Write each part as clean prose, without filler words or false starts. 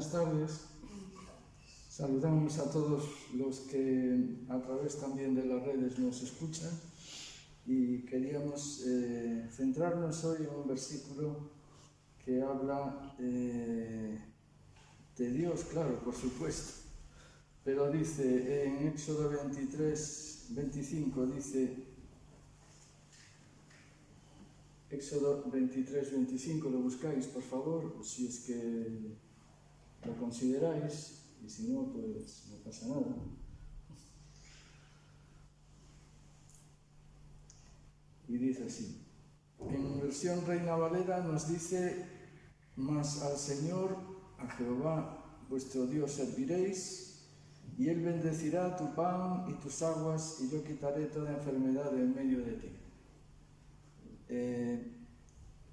Buenas tardes. Saludamos a todos los que a través también de las redes nos escuchan y queríamos centrarnos hoy en un versículo que habla de Dios, claro, por supuesto, pero dice en Éxodo 23, 25, dice Éxodo 23, 25, lo buscáis por favor, si es que lo consideráis, y si no, pues no pasa nada. Y dice así, en versión Reina Valera nos dice: mas al Señor, a Jehová vuestro Dios serviréis, y Él bendecirá tu pan y tus aguas, y yo quitaré toda enfermedad de en medio de ti.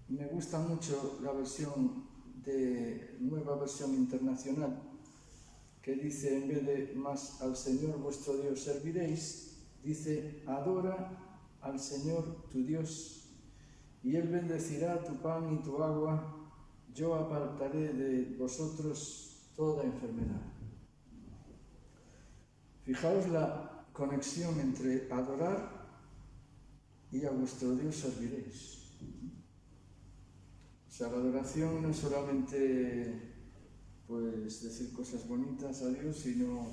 Me gusta mucho la nueva versión internacional, que dice, en vez de mas al Señor vuestro Dios serviréis, dice adora al Señor tu Dios, y Él bendecirá tu pan y tu agua, yo apartaré de vosotros toda enfermedad. Fijaos la conexión entre adorar y a vuestro Dios serviréis. O sea, la adoración no es solamente pues decir cosas bonitas a Dios, sino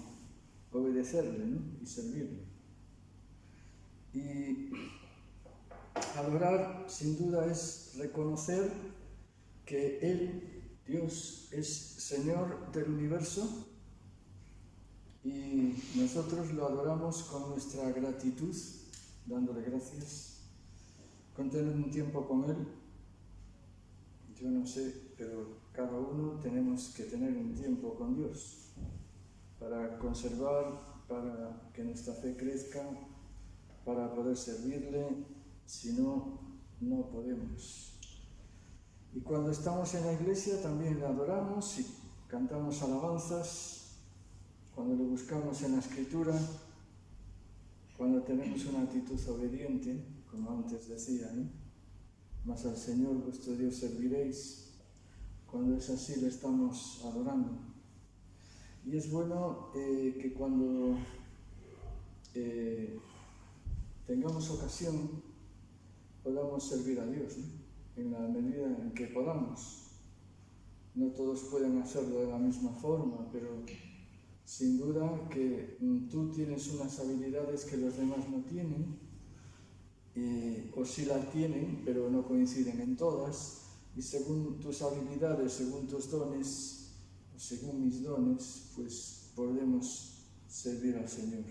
obedecerle, ¿no? Y servirle. Y adorar, sin duda, es reconocer que Él, Dios, es Señor del universo y nosotros lo adoramos con nuestra gratitud, dándole gracias, con tener un tiempo con Él. Yo no sé, pero cada uno tenemos que tener un tiempo con Dios para conservar, para que nuestra fe crezca, para poder servirle. Si no, no podemos. Y cuando estamos en la iglesia también le adoramos y cantamos alabanzas, cuando le buscamos en la Escritura, cuando tenemos una actitud obediente, como antes decía, ¿no? Mas al Señor vuestro Dios serviréis. Cuando es así le estamos adorando. Y es bueno que cuando tengamos ocasión podamos servir a Dios, ¿no? En la medida en que podamos. No todos pueden hacerlo de la misma forma, pero sin duda que tú tienes unas habilidades que los demás no tienen, o sí las tienen, pero no coinciden en todas, y según tus habilidades, según tus dones, o según mis dones, pues podemos servir al Señor.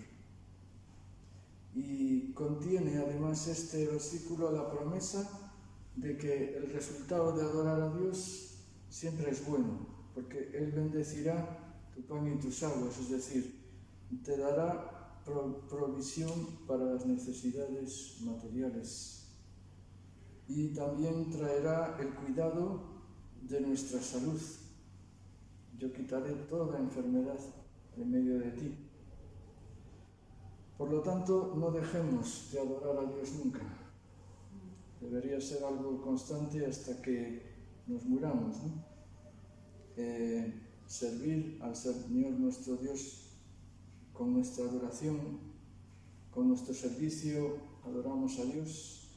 Y contiene además este versículo la promesa de que el resultado de adorar a Dios siempre es bueno, porque Él bendecirá tu pan y tus aguas, es decir, te dará provisión para las necesidades materiales y también traerá el cuidado de nuestra salud. Yo quitaré toda enfermedad de medio de ti. Por lo tanto, no dejemos de adorar a Dios nunca. Debería ser algo constante hasta que nos muramos, ¿no? Servir al Señor nuestro Dios con nuestra adoración, con nuestro servicio, adoramos a Dios.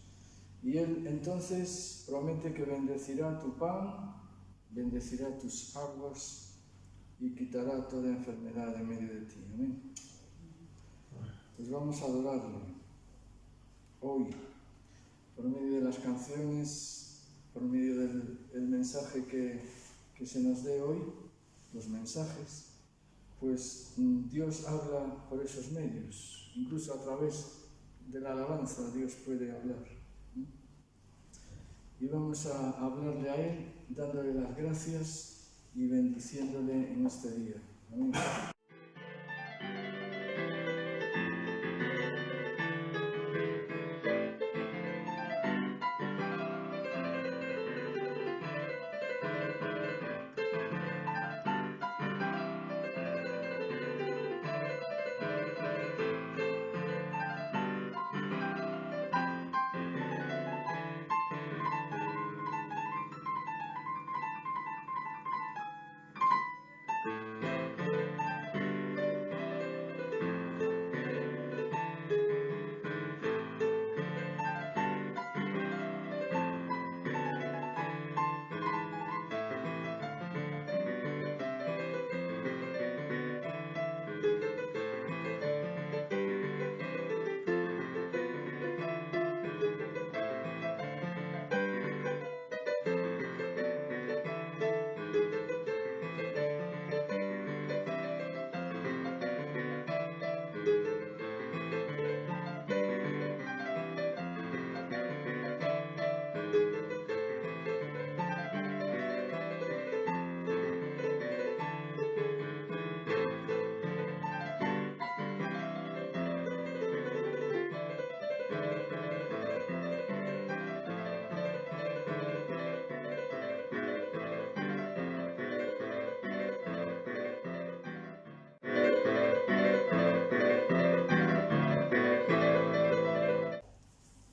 Y Él entonces promete que bendecirá tu pan, bendecirá tus aguas y quitará toda enfermedad de medio de ti. Amén. Pues vamos a adorarle hoy, por medio de las canciones, por medio del mensaje que se nos dé hoy, los mensajes, pues Dios habla por esos medios, incluso a través de la alabanza Dios puede hablar. Y vamos a hablarle a Él, dándole las gracias y bendiciéndole en este día. Amén.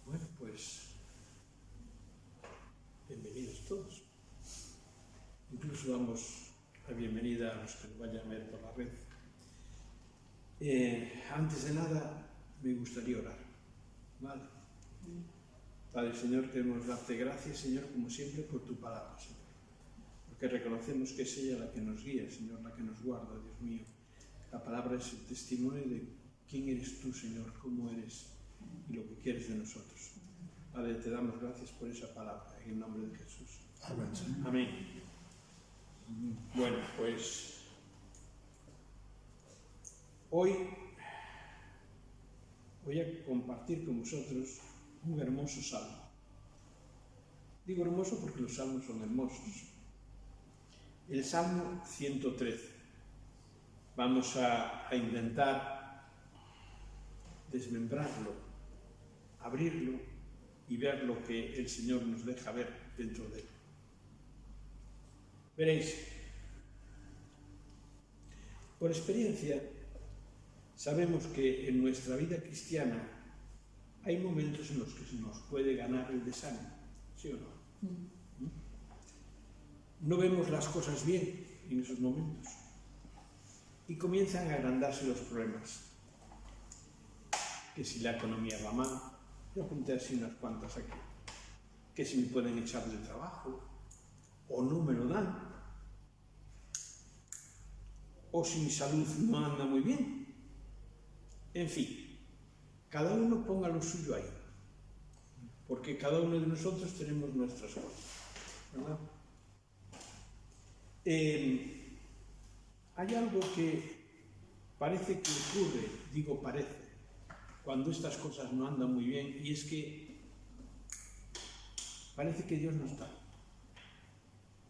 Bueno, pues bienvenidos todos. Incluso damos la bienvenida a los que nos vayan a ver por la red. Antes de nada, me gustaría orar. ¿Vale? Padre, Señor, queremos darte gracias, Señor, como siempre, por tu palabra, Señor. Porque reconocemos que es ella la que nos guía, Señor, la que nos guarda, Dios mío. La palabra es el testimonio de quién eres tú, Señor, cómo eres y lo que quieres de nosotros. Padre, te damos gracias por esa palabra, en el nombre de Jesús. Amén. Amén. Bueno, pues hoy voy a compartir con vosotros un hermoso salmo. Digo hermoso porque los salmos son hermosos. El Salmo 113. Vamos a intentar desmembrarlo, abrirlo y ver lo que el Señor nos deja ver dentro de él. Veréis, por experiencia, sabemos que en nuestra vida cristiana hay momentos en los que se nos puede ganar el desánimo, ¿sí o no? No vemos las cosas bien en esos momentos y comienzan a agrandarse los problemas. Que si la economía va mal, yo apunté así unas cuantas aquí, que si me pueden echar del trabajo, o no me lo dan, o si mi salud no anda muy bien. En fin, cada uno ponga lo suyo ahí, porque cada uno de nosotros tenemos nuestras cosas, ¿verdad? Hay algo que parece que ocurre, digo parece, cuando estas cosas no andan muy bien, y es que parece que Dios no está.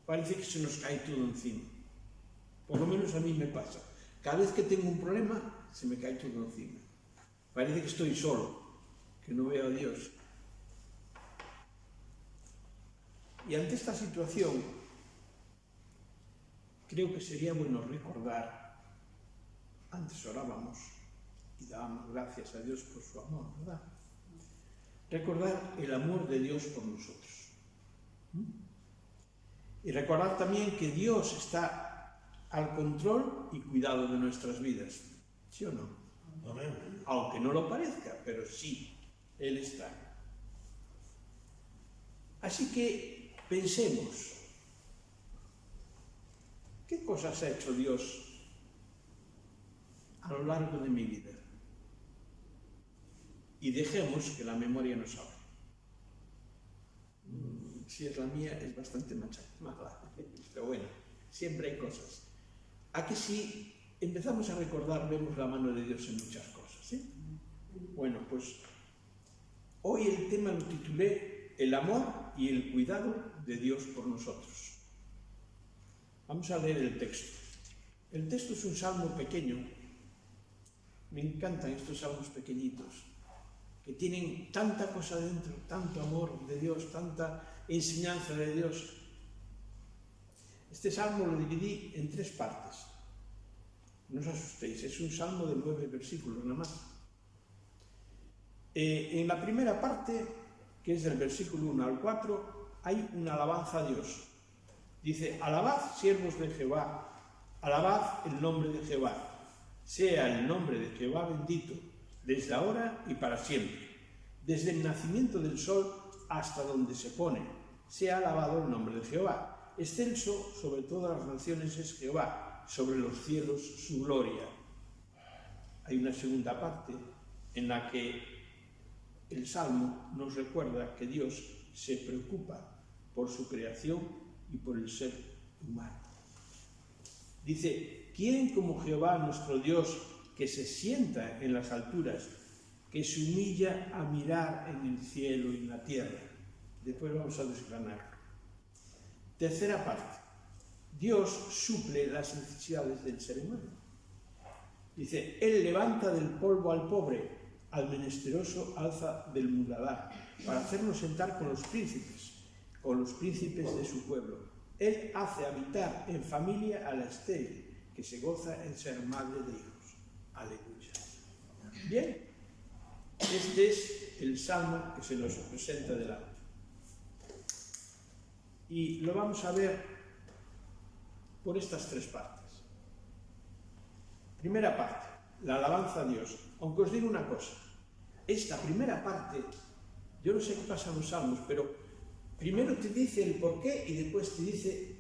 Parece que se nos cae todo encima. Por lo menos a mí me pasa. Cada vez que tengo un problema, se me cae todo encima. Parece que estoy solo, que no veo a Dios. Y ante esta situación, creo que sería bueno recordar, antes orábamos y dábamos gracias a Dios por su amor, ¿verdad? Recordar el amor de Dios por nosotros. Y recordar también que Dios está al control y cuidado de nuestras vidas. ¿Sí o no? Amén. Aunque no lo parezca, pero sí, Él está. Así que pensemos, ¿qué cosas ha hecho Dios a lo largo de mi vida? Y dejemos que la memoria nos hable. Si es la mía, es bastante mala, pero bueno, siempre hay cosas. ¿A que si empezamos a recordar, vemos la mano de Dios en muchas cosas? ¿Sí? Bueno, pues hoy el tema lo titulé El amor y el cuidado de Dios por nosotros. Vamos a leer el texto. El texto es un salmo pequeño. Me encantan estos salmos pequeñitos, que tienen tanta cosa dentro, tanto amor de Dios, tanta enseñanza de Dios. Este salmo lo dividí en 3 partes. No os asustéis, es un salmo de 9 versículos nada más. En la primera parte, que es del versículo 1 al 4, hay una alabanza a Dios. Dice: alabad, siervos de Jehová, Alabad el nombre de Jehová. Sea el nombre de Jehová bendito, desde ahora y para siempre. Desde el nacimiento del sol hasta donde se pone, sea alabado el nombre de Jehová. Excelso sobre todas las naciones es Jehová, sobre los cielos su gloria. Hay una segunda parte en la que el Salmo nos recuerda que Dios se preocupa por su creación y por el ser humano. Dice, ¿quién como Jehová nuestro Dios, que se sienta en las alturas, que se humilla a mirar en el cielo y en la tierra? Después vamos a desgranarlo. Tercera parte. Dios suple las necesidades del ser humano. Dice, Él levanta del polvo al pobre, al menesteroso alza del muladar, para hacernos sentar con los príncipes de su pueblo. Él hace habitar en familia a la estéril, que se goza en ser madre de hijos. Aleluya. Bien, este es el salmo que se nos presenta delante. Y lo vamos a ver por estas tres partes. Primera parte, la alabanza a Dios. Aunque os digo una cosa, esta primera parte, yo no sé qué pasa en los salmos, pero primero te dice el porqué y después te dice,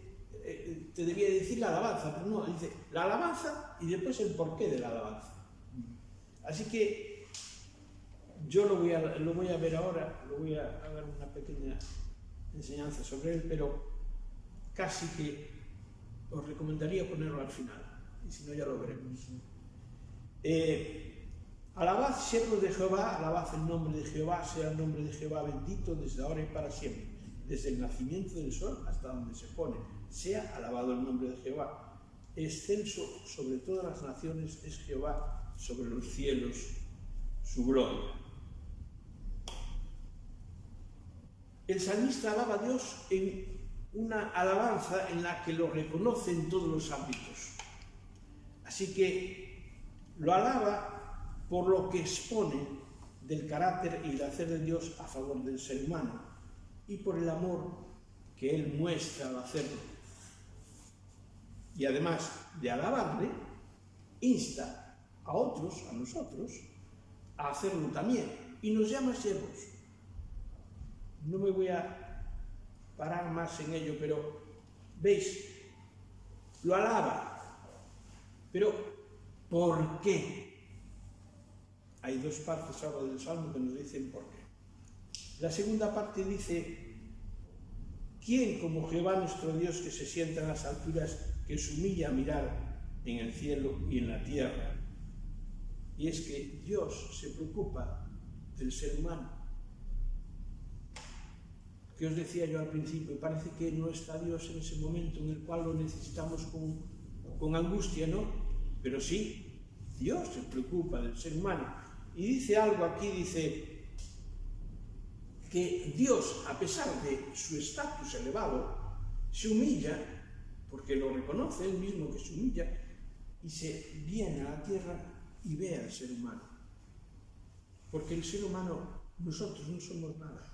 te debía decir la alabanza, pero no, dice la alabanza y después el porqué de la alabanza. Así que yo lo voy a ver ahora, lo voy a dar una pequeña enseñanza sobre él, pero casi que os recomendaría ponerlo al final, y si no ya lo veremos. Alabad, siervos de Jehová, alabad el nombre de Jehová, sea el nombre de Jehová bendito desde ahora y para siempre, desde el nacimiento del sol hasta donde se pone, sea alabado el nombre de Jehová. Excelso sobre todas las naciones es Jehová, sobre los cielos su gloria. El salmista alaba a Dios en una alabanza en la que lo reconoce en todos los ámbitos. Así que lo alaba por lo que expone del carácter y el hacer de Dios a favor del ser humano y por el amor que Él muestra al hacerlo. Y además de alabarle, insta a otros, a nosotros, a hacerlo también. Y nos llama siervos. No me voy a parar más en ello, pero veis, lo alaba. Pero, ¿por qué? Hay dos partes ahora del Salmo que nos dicen por qué. La segunda parte dice, ¿quién como Jehová nuestro Dios que se sienta en las alturas, que se humilla a mirar en el cielo y en la tierra? Y es que Dios se preocupa del ser humano. Que os decía yo al principio, parece que no está Dios en ese momento en el cual lo necesitamos con angustia, ¿no? Pero sí, Dios se preocupa del ser humano. Y dice algo aquí, dice que Dios, a pesar de su estatus elevado, se humilla, porque lo reconoce él mismo que se humilla, y se viene a la tierra y ve al ser humano. Porque el ser humano, nosotros no somos nada.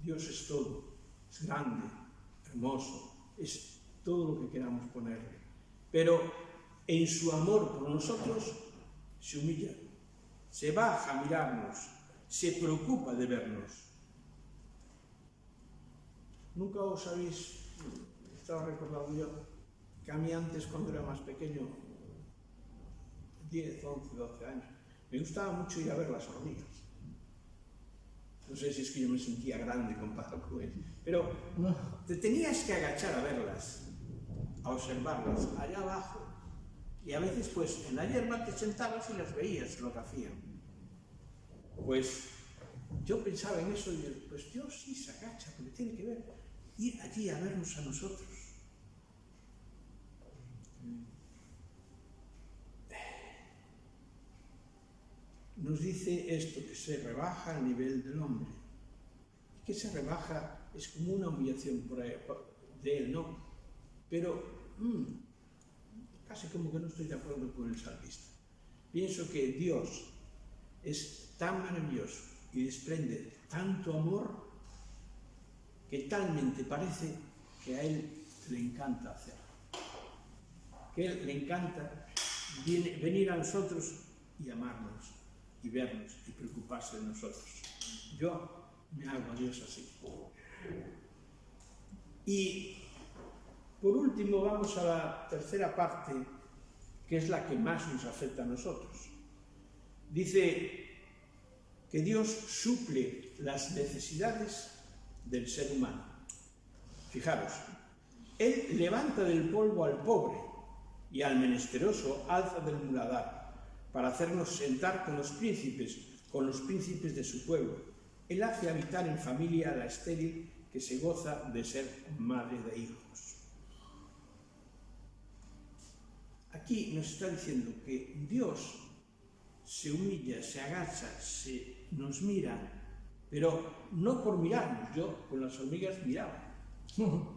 Dios es todo, es grande, hermoso, es todo lo que queramos ponerle. Pero en su amor por nosotros se humilla, se baja a mirarnos, se preocupa de vernos. Nunca os habéis, estaba recordando yo, que a mí antes cuando era más pequeño, 10, 11, 12 años, me gustaba mucho ir a ver las hormigas. No sé si es que yo me sentía grande comparado con él, pero te tenías que agachar a verlas, a observarlas allá abajo. Y a veces, pues, en la hierba te sentabas y las veías lo que hacían. Pues yo pensaba en eso y pues Dios sí se agacha, porque tiene que ver, ir allí a vernos a nosotros. Nos dice esto, que se rebaja al nivel del hombre. Y que se rebaja es como una humillación de él, ¿no? Pero casi como que no estoy de acuerdo con el salmista. Pienso que Dios es tan maravilloso y desprende tanto amor que talmente parece que a Él le encanta hacerlo. que a Él le encanta venir a nosotros y amarnos, y vernos, y preocuparse de nosotros. Yo me hago a Dios así. Y por último vamos a la tercera parte, que es la que más nos afecta a nosotros. Dice que Dios suple las necesidades del ser humano. Fijaros, Él levanta del polvo al pobre y al menesteroso alza del muladar para hacernos sentar con los príncipes de su pueblo. Él hace habitar en familia a la estéril que se goza de ser madre de hijos. Aquí nos está diciendo que Dios se humilla, se agacha, nos mira, pero no por mirarnos. Yo con las hormigas miraba,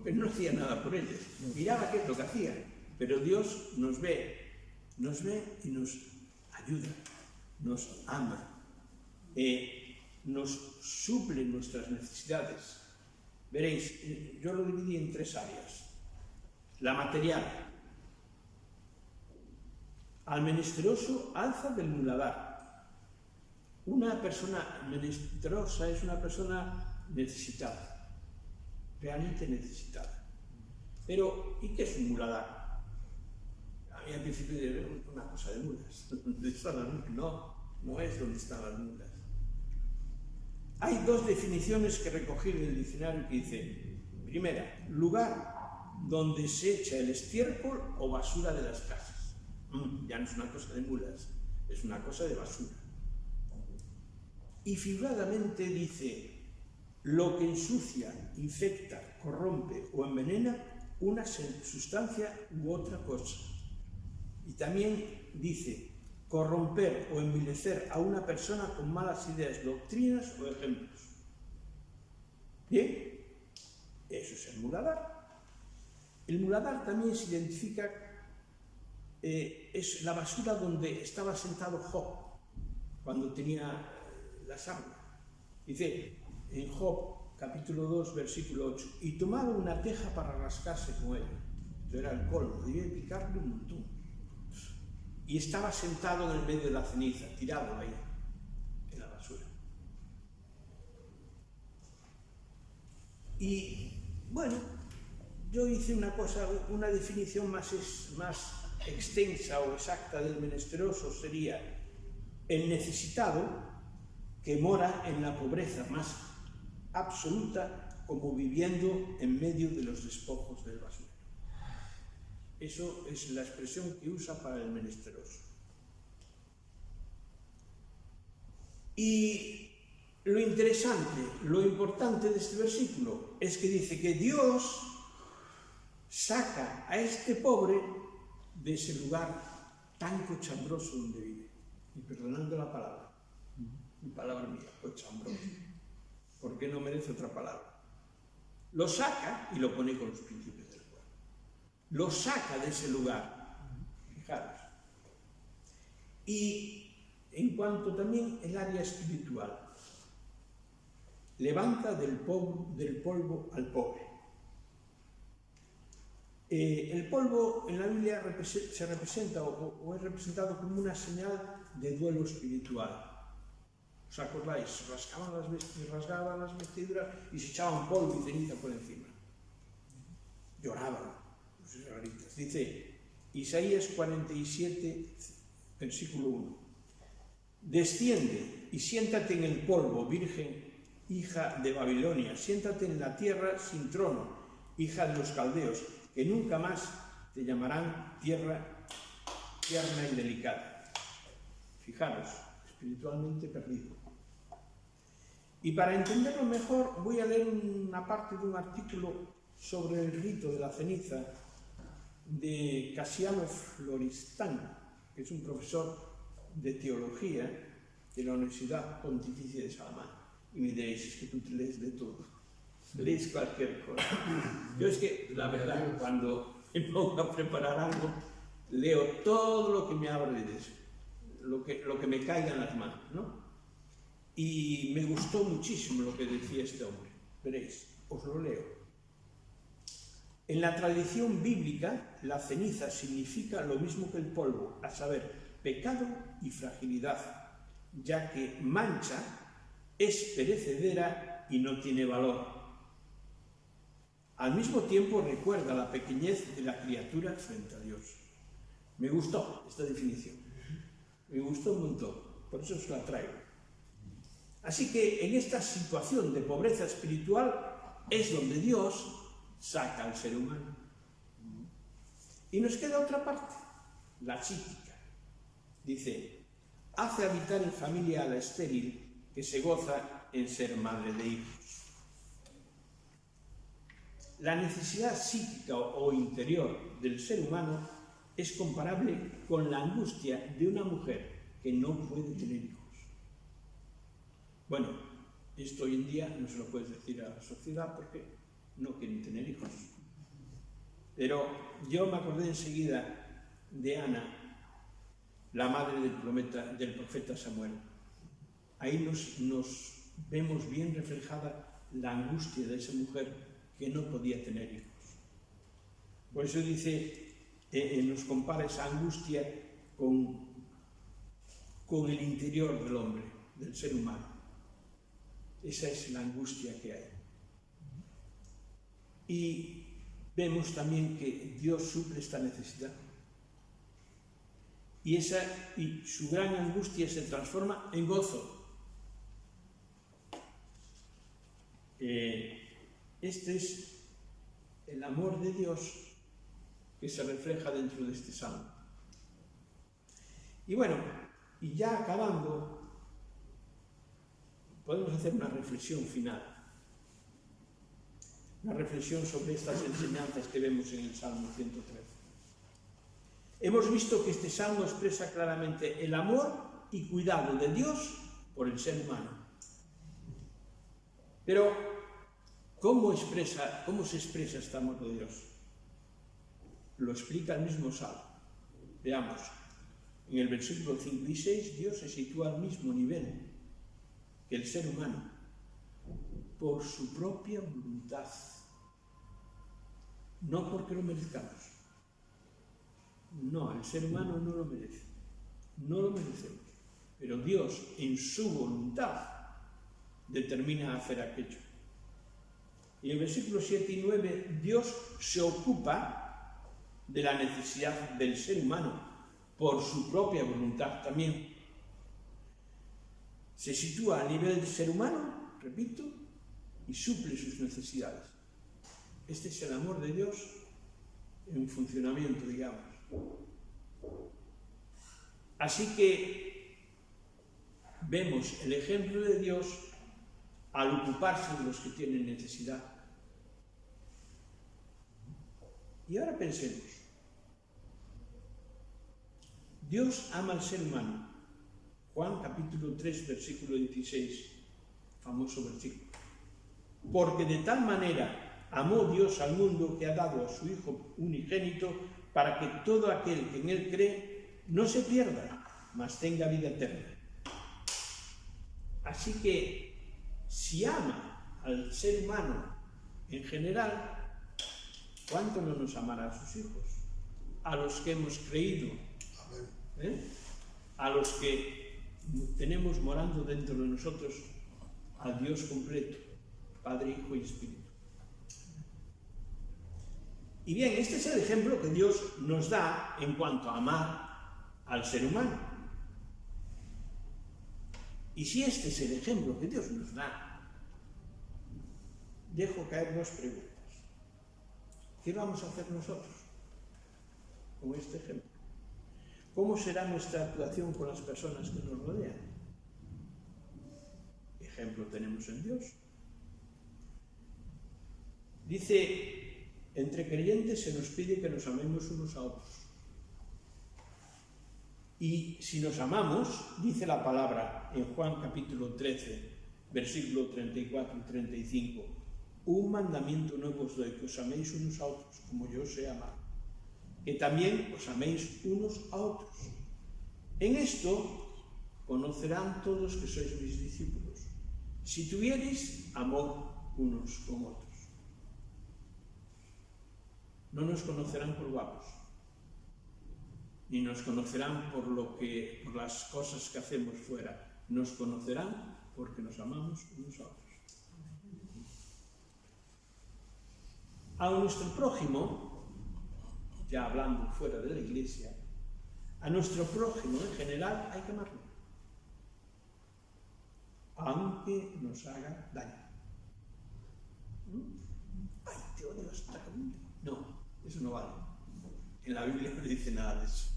pero no hacía nada por ellas. Miraba qué es lo que hacía, pero Dios nos ve y nos ayuda, nos ama, nos suple nuestras necesidades. Veréis, yo lo dividí en tres áreas. La material. Al menesteroso alza del muladar. Una persona menesterosa es una persona necesitada, realmente necesitada. Pero, ¿y qué es un muladar? A mí al principio era una cosa de mulas. ¿Dónde están las mulas? No es donde están las mulas. Hay dos definiciones que recogí en el diccionario que dice: primera, lugar donde se echa el estiércol o basura de las casas. Ya no es una cosa de mulas, es una cosa de basura. Y figuradamente dice: lo que ensucia, infecta, corrompe o envenena una sustancia u otra cosa. Y también dice: corromper o envilecer a una persona con malas ideas, doctrinas o ejemplos. Bien, eso es el muladar. El muladar también se identifica, es la basura donde estaba sentado Job cuando tenía las armas. Dice en Job, capítulo 2, versículo 8, y tomaba una teja para rascarse con ella. Esto era el colmo, debía picarle un montón. Y estaba sentado en el medio de la ceniza, tirado ahí, en la basura. Y, bueno, yo hice una definición más extensa o exacta del menesteroso. Sería el necesitado que mora en la pobreza más absoluta, como viviendo en medio de los despojos del basurero. Eso es la expresión que usa para el menesteroso. Y lo interesante, lo importante de este versículo es que dice que Dios saca a este pobre de ese lugar tan cochambroso donde vive. Y perdonando la palabra, mi palabra mía, cochambroso, porque no merece otra palabra. Lo saca y lo pone con los príncipes del pueblo. Lo saca de ese lugar, fijaros. Y en cuanto también el área espiritual, levanta del polvo al pobre. El polvo en la Biblia se representa o es representado como una señal de duelo espiritual. ¿Os acordáis? Rasgaban las vestiduras y se echaban polvo y ceniza por encima. Lloraban los israelitas. Dice Isaías 47, versículo 1. Desciende y siéntate en el polvo, virgen, hija de Babilonia. Siéntate en la tierra sin trono, hija de los caldeos, que nunca más te llamarán tierra tierna y delicada. Fijaros, espiritualmente perdido. Y para entenderlo mejor voy a leer una parte de un artículo sobre el rito de la ceniza de Cassiano Floristan, que es un profesor de teología de la Universidad Pontificia de Salamanca. Y me diréis, es que tú te lees de todo, lees cualquier cosa. Yo es que, la verdad, cuando me pongo a preparar algo, leo todo lo que me hable de eso, lo que me caiga en las manos, ¿no? Y me gustó muchísimo lo que decía este hombre. Veréis, os lo leo. En la tradición bíblica, la ceniza significa lo mismo que el polvo, a saber, pecado y fragilidad, ya que mancha, es perecedera y no tiene valor. Al mismo tiempo recuerda la pequeñez de la criatura frente a Dios. Me gustó esta definición, me gustó un montón, por eso os la traigo. Así que en esta situación de pobreza espiritual es donde Dios saca al ser humano. Y nos queda otra parte, la psíquica. Dice, hace habitar en familia a la estéril que se goza en ser madre de hijos. La necesidad psíquica o interior del ser humano es comparable con la angustia de una mujer que no puede tener hijos. Bueno, esto hoy en día no se lo puedes decir a la sociedad porque no quieren tener hijos. Pero yo me acordé enseguida de Ana, la madre del profeta Samuel. Ahí nos vemos bien reflejada la angustia de esa mujer que no podía tener hijos. Por eso dice, nos compara esa angustia con el interior del hombre, del ser humano. Esa es la angustia que hay. Y vemos también que Dios suple esta necesidad. Y su gran angustia se transforma en gozo. Este es el amor de Dios que se refleja dentro de este salmo. Y bueno, y ya acabando, podemos hacer una reflexión final. Una reflexión sobre estas enseñanzas que vemos en el Salmo 113. Hemos visto que este salmo expresa claramente el amor y cuidado de Dios por el ser humano. Pero, ¿cómo se expresa este amor de Dios? Lo explica el mismo salmo. Veamos, en el versículo 5 y 6, Dios se sitúa al mismo nivel que el ser humano, por su propia voluntad, no porque lo merezcamos. No, el ser humano no lo merece, no lo merecemos, pero Dios en su voluntad determina hacer aquello. Y en el versículo 7 y 9, Dios se ocupa de la necesidad del ser humano por su propia voluntad también. Se sitúa a nivel del ser humano, repito, y suple sus necesidades. Este es el amor de Dios en funcionamiento, digamos. Así que vemos el ejemplo de Dios al ocuparse de los que tienen necesidad. Y ahora pensemos. Dios ama al ser humano. Juan capítulo 3, versículo 16, famoso versículo. Porque de tal manera amó Dios al mundo que ha dado a su Hijo unigénito para que todo aquel que en Él cree no se pierda, mas tenga vida eterna. Así que, si ama al ser humano en general, ¿cuánto no nos amará a sus hijos? A los que hemos creído, a los que tenemos morando dentro de nosotros al Dios completo, Padre, Hijo y Espíritu. Y bien, este es el ejemplo que Dios nos da en cuanto a amar al ser humano. Y si este es el ejemplo que Dios nos da, dejo caer dos preguntas. ¿Qué vamos a hacer nosotros con este ejemplo? ¿Cómo será nuestra actuación con las personas que nos rodean? Ejemplo tenemos en Dios. Dice, entre creyentes se nos pide que nos amemos unos a otros. Y si nos amamos, dice la palabra en Juan capítulo 13, versículo 34 y 35, un mandamiento nuevo os doy, que os améis unos a otros, como yo os he amado. Que también os améis unos a otros. En esto conocerán todos que sois mis discípulos, si tuviereis amor unos con otros. No nos conocerán por guapos, ni nos conocerán por las cosas que hacemos fuera. Nos conocerán porque nos amamos unos a otros. A nuestro prójimo, ya hablando fuera de la iglesia, a nuestro prójimo en general hay que amarlo, aunque nos haga daño. ¡Ay, te odio hasta la comida! No, eso no vale. En la Biblia no dice nada de eso.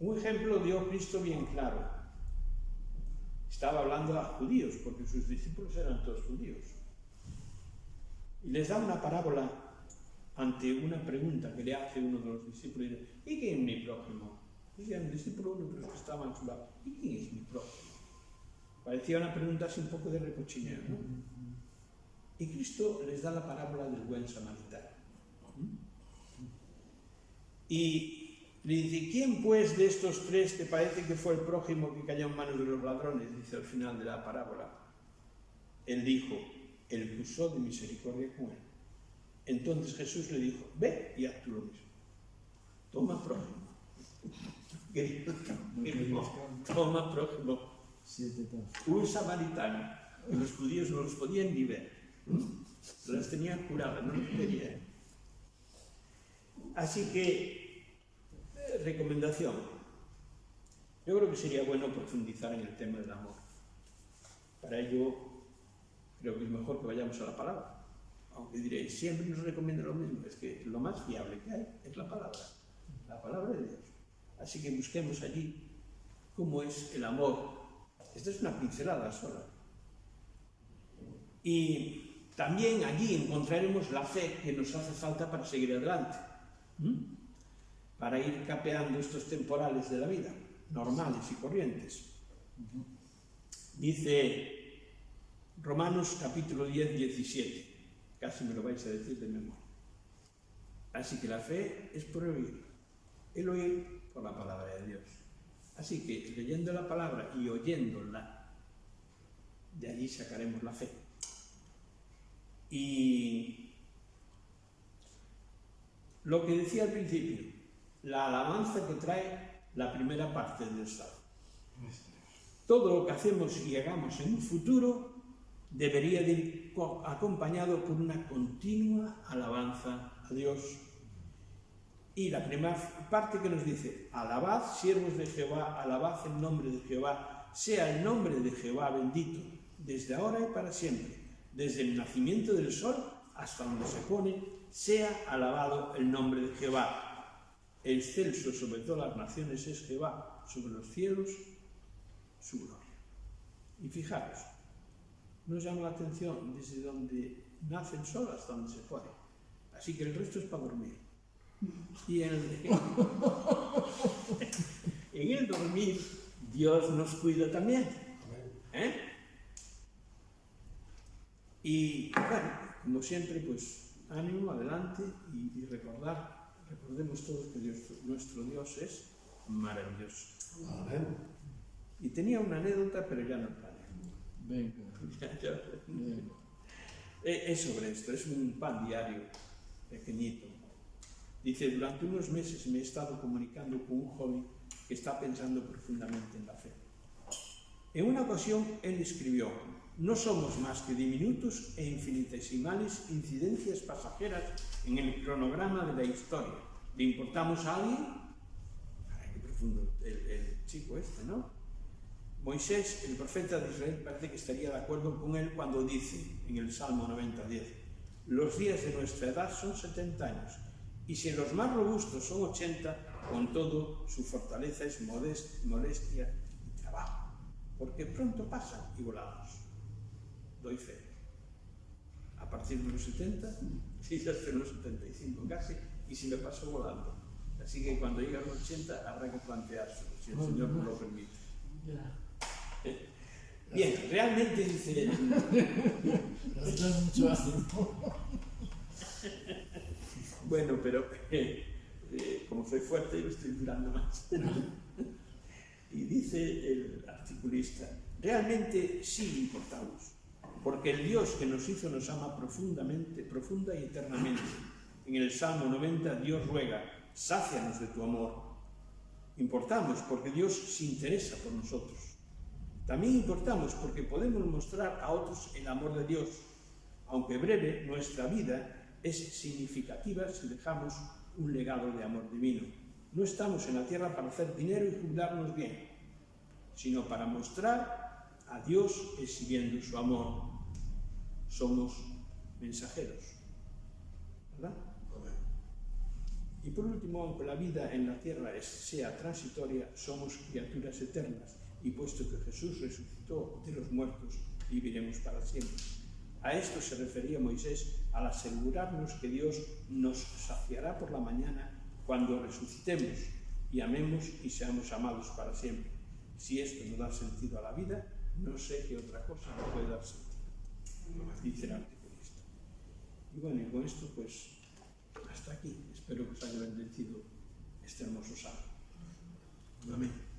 Un ejemplo dio Cristo bien claro. Estaba hablando a judíos, porque sus discípulos eran todos judíos. Y les da una parábola ante una pregunta que le hace uno de los discípulos. Y dice, ¿y quién es mi prójimo? Decía un discípulo uno de los que estaban a su lado. ¿Y quién es mi prójimo? Parecía una pregunta así un poco de recochineo, ¿no? Y Cristo les da la parábola del buen samaritano. Y le dice, ¿quién pues de estos tres te parece que fue el prójimo que cayó en manos de los ladrones? Dice al final de la parábola. Él dijo, el que usó de misericordia con él. Entonces Jesús le dijo, ve y haz tú lo mismo. Toma prójimo. Toma prójimo. Un samaritano. Los judíos no los podían ni ver. Las tenían curadas, no los querían. Así que, recomendación. Yo creo que sería bueno profundizar en el tema del amor. Para ello, creo que es mejor que vayamos a la palabra. Aunque diréis, siempre nos recomienda lo mismo. Es que lo más fiable que hay es la palabra de Dios. Así que busquemos allí cómo es el amor. Esta es una pincelada sola. Y también allí encontraremos la fe que nos hace falta para seguir adelante. Para ir capeando estos temporales de la vida, normales y corrientes. Dice Romanos capítulo 10, 17. Casi me lo vais a decir de memoria. Así que la fe es por oír. El oír por la palabra de Dios. Así que leyendo la palabra y oyéndola, de allí sacaremos la fe. Y lo que decía al principio, la alabanza que trae la primera parte del Estado. Todo lo que hacemos y hagamos en un futuro debería de ir acompañado por una continua alabanza a Dios. Y la primera parte que nos dice, alabad, siervos de Jehová, alabad el nombre de Jehová, sea el nombre de Jehová bendito, desde ahora y para siempre, desde el nacimiento del sol hasta donde se pone, sea alabado el nombre de Jehová. Excelso sobre todas las naciones es Jehová, sobre los cielos su gloria. Y fijaros, nos llama la atención desde donde nace el sol hasta donde se pone. Así que el resto es para dormir. Y en el dormir Dios nos cuida también. Y bueno, como siempre, pues ánimo, adelante y recordemos todos que nuestro Dios es maravilloso. Amén. Y tenía una anécdota, pero ya no la Venga. Es sobre esto, es un pan diario, pequeñito. Dice, durante unos meses me he estado comunicando con un joven que está pensando profundamente en la fe. En una ocasión él escribió, no somos más que diminutos e infinitesimales incidencias pasajeras en el cronograma de la historia. ¿Le importamos a alguien? Ay, qué profundo el chico este, ¿no? Moisés, el profeta de Israel, parece que estaría de acuerdo con él cuando dice en el Salmo 90:10, los días de nuestra edad son 70 años, y si los más robustos son 80, con todo su fortaleza es molestia y trabajo, porque pronto pasan y volamos. Doy fe. A partir de los 70, sí, ya estoy en los 75 casi, y si me paso volando. Así que cuando llegue a los 80 habrá que plantearse, si el Señor nos lo permite. Bien, realmente dice... Bueno, pero como soy fuerte, yo estoy durando más. Y dice el articulista, realmente sí importamos, porque el Dios que nos hizo nos ama profundamente, profunda y eternamente. En el Salmo 90 Dios ruega, sácianos de tu amor. Importamos porque Dios se interesa por nosotros. También importamos porque podemos mostrar a otros el amor de Dios. Aunque breve, nuestra vida es significativa si dejamos un legado de amor divino. No estamos en la tierra para hacer dinero y jubilarnos bien, sino para mostrar a Dios exhibiendo su amor. Somos mensajeros, ¿verdad? Y por último, aunque la vida en la tierra sea transitoria, somos criaturas eternas, y puesto que Jesús resucitó de los muertos, viviremos para siempre. A esto se refería Moisés al asegurarnos que Dios nos saciará por la mañana cuando resucitemos y amemos y seamos amados para siempre. Si esto no da sentido a la vida, no sé qué otra cosa nos puede dar sentido, dice el articulista. Y bueno, y con esto pues hasta aquí. Espero que os haya bendecido este hermoso salmo. Amén.